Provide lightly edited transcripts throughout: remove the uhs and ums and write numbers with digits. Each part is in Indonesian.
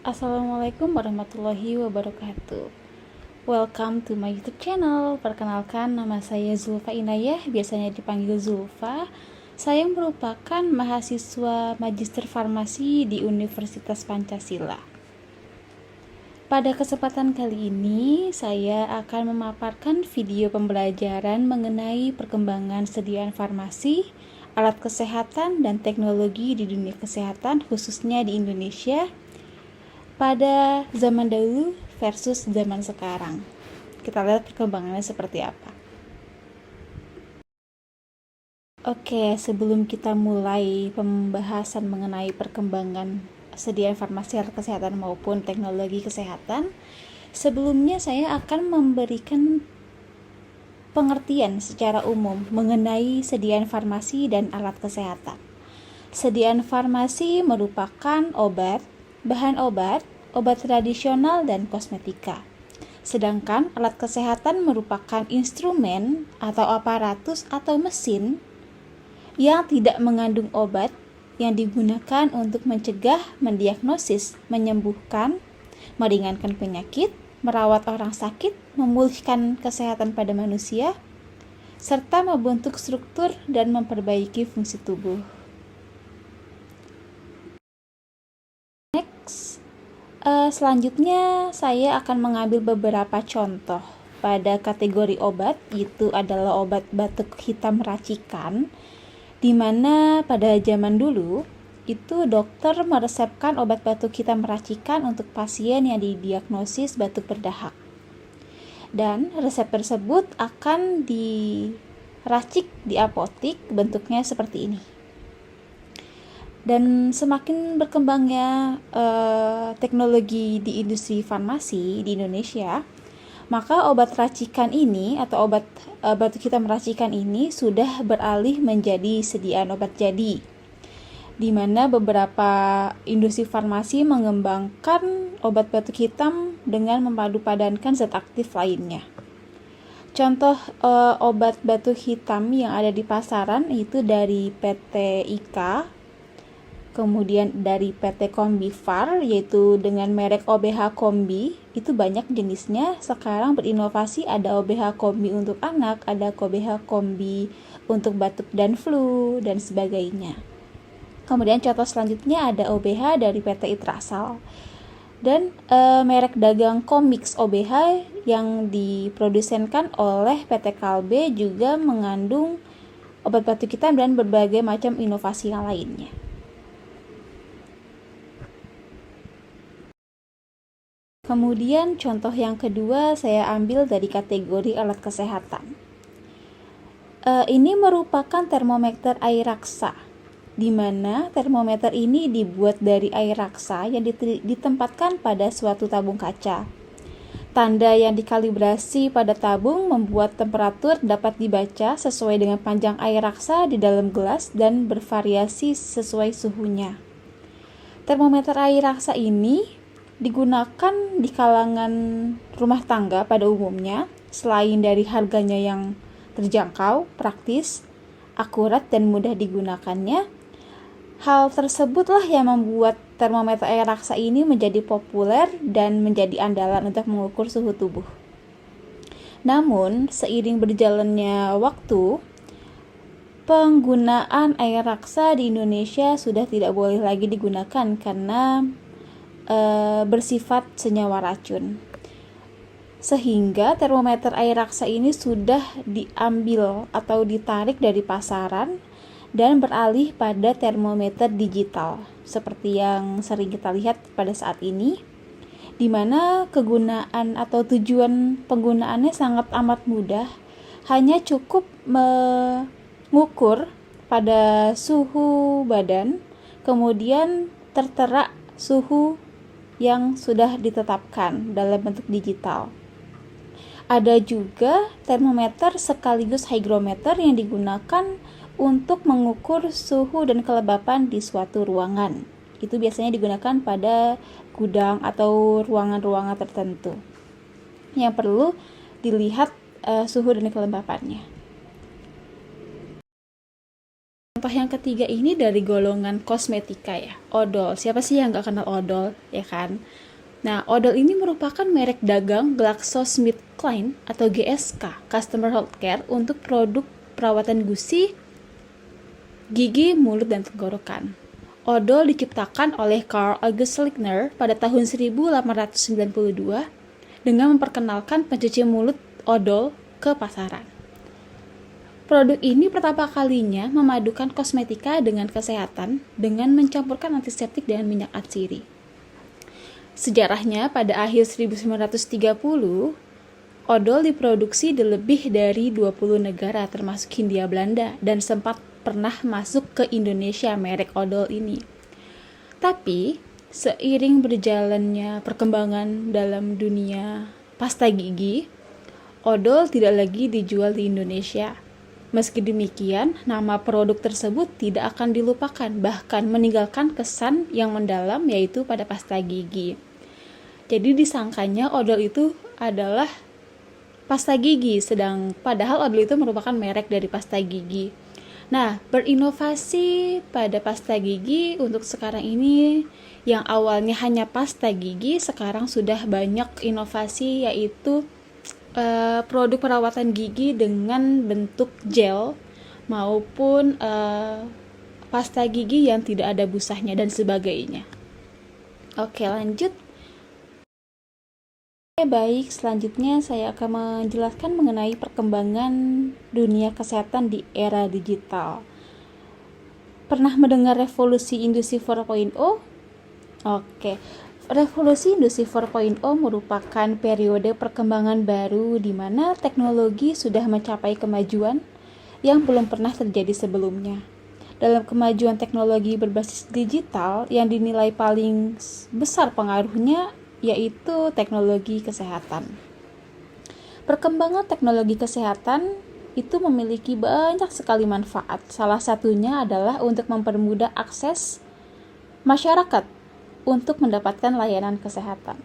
Assalamualaikum warahmatullahi wabarakatuh. Welcome to my YouTube channel. Perkenalkan, nama saya Zulfa Inayah, biasanya dipanggil Zulfa. Saya merupakan mahasiswa Magister Farmasi di Universitas Pancasila. Pada kesempatan kali ini, saya akan memaparkan video pembelajaran mengenai perkembangan sediaan farmasi, alat kesehatan, dan teknologi di dunia kesehatan, khususnya di Indonesia, pada zaman dahulu versus zaman sekarang. Kita lihat perkembangannya seperti apa. Oke, sebelum kita mulai pembahasan mengenai perkembangan sediaan farmasi, alat kesehatan maupun teknologi kesehatan, sebelumnya saya akan memberikan pengertian secara umum mengenai sediaan farmasi dan alat kesehatan. Sediaan farmasi merupakan obat, bahan obat, obat tradisional, dan kosmetika. Sedangkan alat kesehatan merupakan instrumen atau aparatus atau mesin yang tidak mengandung obat yang digunakan untuk mencegah, mendiagnosis, menyembuhkan, meringankan penyakit, merawat orang sakit, memulihkan kesehatan pada manusia, serta membentuk struktur dan memperbaiki fungsi tubuh. Selanjutnya saya akan mengambil beberapa contoh pada kategori obat, itu adalah obat batuk hitam racikan, di mana pada zaman dulu itu dokter meresepkan obat batuk hitam racikan untuk pasien yang didiagnosis batuk berdahak, dan resep tersebut akan diracik di apotik, bentuknya seperti ini. Dan semakin berkembangnya teknologi di industri farmasi di Indonesia, maka obat racikan ini atau obat batuk hitam racikan ini sudah beralih menjadi sediaan obat jadi, di mana beberapa industri farmasi mengembangkan obat batuk hitam dengan memadupadankan zat aktif lainnya. Contoh obat batuk hitam yang ada di pasaran itu dari PT IKA, kemudian dari PT Kombifar, yaitu dengan merek OBH Kombi. Itu banyak jenisnya. Sekarang berinovasi, ada OBH Kombi untuk anak, ada OBH Kombi untuk batuk dan flu, dan sebagainya. Kemudian contoh selanjutnya ada OBH dari PT Itrasal. Dan merek dagang Comix OBH yang diprodusenkan oleh PT Kalbe juga mengandung obat batuk hitam dan berbagai macam inovasi yang lainnya. Kemudian contoh yang kedua saya ambil dari kategori alat kesehatan. Ini merupakan termometer air raksa, di mana termometer ini dibuat dari air raksa yang ditempatkan pada suatu tabung kaca. Tanda yang dikalibrasi pada tabung membuat temperatur dapat dibaca sesuai dengan panjang air raksa di dalam gelas dan bervariasi sesuai suhunya. Termometer air raksa ini digunakan di kalangan rumah tangga pada umumnya. Selain dari harganya yang terjangkau, praktis, akurat, dan mudah digunakannya, hal tersebutlah yang membuat termometer air raksa ini menjadi populer dan menjadi andalan untuk mengukur suhu tubuh. Namun, seiring berjalannya waktu, penggunaan air raksa di Indonesia sudah tidak boleh lagi digunakan karena bersifat senyawa racun, sehingga termometer air raksa ini sudah diambil atau ditarik dari pasaran dan beralih pada termometer digital seperti yang sering kita lihat pada saat ini, di mana kegunaan atau tujuan penggunaannya sangat amat mudah, hanya cukup mengukur pada suhu badan, kemudian tertera suhu yang sudah ditetapkan dalam bentuk digital. Ada juga termometer sekaligus hygrometer yang digunakan untuk mengukur suhu dan kelembapan di suatu ruangan. Itu biasanya digunakan pada gudang atau ruangan-ruangan tertentu yang perlu dilihat suhu dan kelembapannya. Contoh yang ketiga ini dari golongan kosmetika ya, odol. Siapa sih yang nggak kenal odol, ya kan? Nah, odol ini merupakan merek dagang GlaxoSmithKline atau GSK, Customer Healthcare, untuk produk perawatan gusi, gigi, mulut, dan tenggorokan. Odol diciptakan oleh Carl August Lickner pada tahun 1892 dengan memperkenalkan pencuci mulut odol ke pasaran. Produk ini pertama kalinya memadukan kosmetika dengan kesehatan dengan mencampurkan antiseptik dengan minyak atsiri. Sejarahnya pada akhir 1930, odol diproduksi di lebih dari 20 negara termasuk Hindia Belanda dan sempat pernah masuk ke Indonesia merek odol ini. Tapi, seiring berjalannya perkembangan dalam dunia pasta gigi, odol tidak lagi dijual di Indonesia. Meski demikian, nama produk tersebut tidak akan dilupakan, bahkan meninggalkan kesan yang mendalam yaitu pada pasta gigi. Jadi disangkanya odol itu adalah pasta gigi, padahal odol itu merupakan merek dari pasta gigi. Nah, berinovasi pada pasta gigi untuk sekarang ini yang awalnya hanya pasta gigi, sekarang sudah banyak inovasi yaitu produk perawatan gigi dengan bentuk gel maupun pasta gigi yang tidak ada busanya dan sebagainya. Oke, lanjut. Baik, selanjutnya saya akan menjelaskan mengenai perkembangan dunia kesehatan di era digital. Pernah mendengar revolusi industri 4.0? Oke. Revolusi Industri 4.0 merupakan periode perkembangan baru di mana teknologi sudah mencapai kemajuan yang belum pernah terjadi sebelumnya. Dalam kemajuan teknologi berbasis digital yang dinilai paling besar pengaruhnya yaitu teknologi kesehatan. Perkembangan teknologi kesehatan itu memiliki banyak sekali manfaat. Salah satunya adalah untuk mempermudah akses masyarakat untuk mendapatkan layanan kesehatan.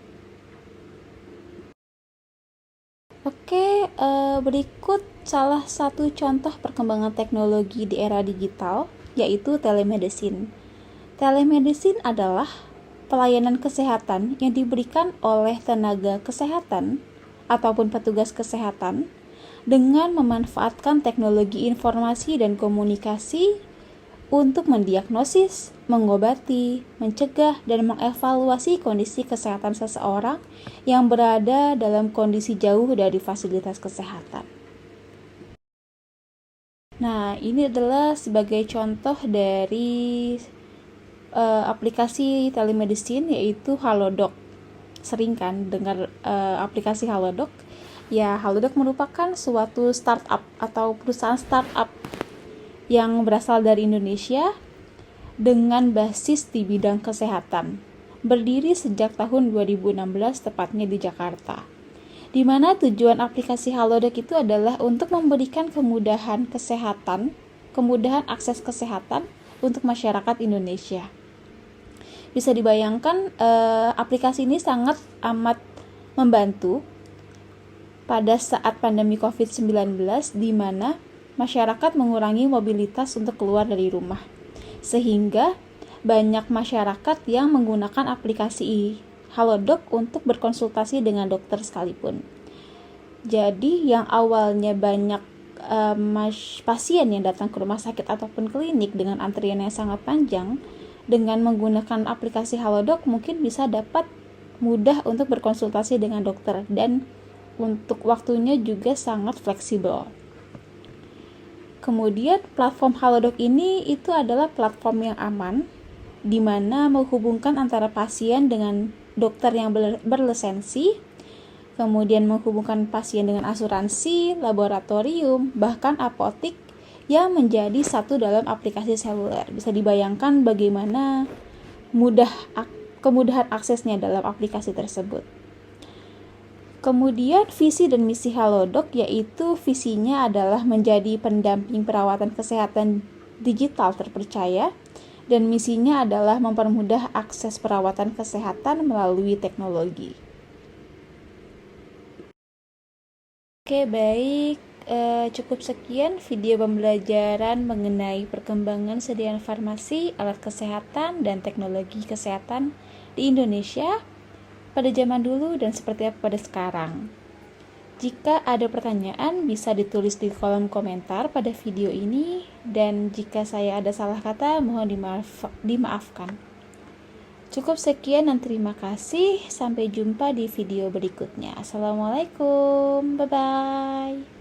Oke, berikut salah satu contoh perkembangan teknologi di era digital, yaitu telemedicine. Telemedicine adalah pelayanan kesehatan yang diberikan oleh tenaga kesehatan ataupun petugas kesehatan dengan memanfaatkan teknologi informasi dan komunikasi untuk mendiagnosis, mengobati, mencegah, dan mengevaluasi kondisi kesehatan seseorang yang berada dalam kondisi jauh dari fasilitas kesehatan. Nah, ini adalah sebagai contoh dari aplikasi telemedicine yaitu Halodoc. Sering kan dengar aplikasi Halodoc? Ya, Halodoc merupakan suatu startup atau perusahaan startup yang berasal dari Indonesia dengan basis di bidang kesehatan. Berdiri sejak tahun 2016 tepatnya di Jakarta. Di mana tujuan aplikasi Halodoc itu adalah untuk memberikan kemudahan kesehatan, kemudahan akses kesehatan untuk masyarakat Indonesia. Bisa dibayangkan aplikasi ini sangat amat membantu pada saat pandemi COVID-19 di mana masyarakat mengurangi mobilitas untuk keluar dari rumah. Sehingga banyak masyarakat yang menggunakan aplikasi Halodoc untuk berkonsultasi dengan dokter sekalipun. Jadi yang awalnya banyak pasien yang datang ke rumah sakit ataupun klinik dengan antrian yang sangat panjang, dengan menggunakan aplikasi Halodoc mungkin bisa dapat mudah untuk berkonsultasi dengan dokter dan untuk waktunya juga sangat fleksibel. Kemudian platform Halodoc ini itu adalah platform yang aman di mana menghubungkan antara pasien dengan dokter yang berlisensi, kemudian menghubungkan pasien dengan asuransi, laboratorium, bahkan apotik yang menjadi satu dalam aplikasi seluler. Bisa dibayangkan bagaimana kemudahan aksesnya dalam aplikasi tersebut. Kemudian visi dan misi Halodoc yaitu visinya adalah menjadi pendamping perawatan kesehatan digital terpercaya dan misinya adalah mempermudah akses perawatan kesehatan melalui teknologi. Oke, baik. cukup sekian video pembelajaran mengenai perkembangan sediaan farmasi, alat kesehatan, dan teknologi kesehatan di Indonesia pada zaman dulu dan seperti apa pada sekarang. Jika ada pertanyaan, bisa ditulis di kolom komentar pada video ini, dan jika saya ada salah kata, mohon dimaafkan. Cukup sekian dan terima kasih. Sampai jumpa di video berikutnya. Assalamualaikum. Bye-bye.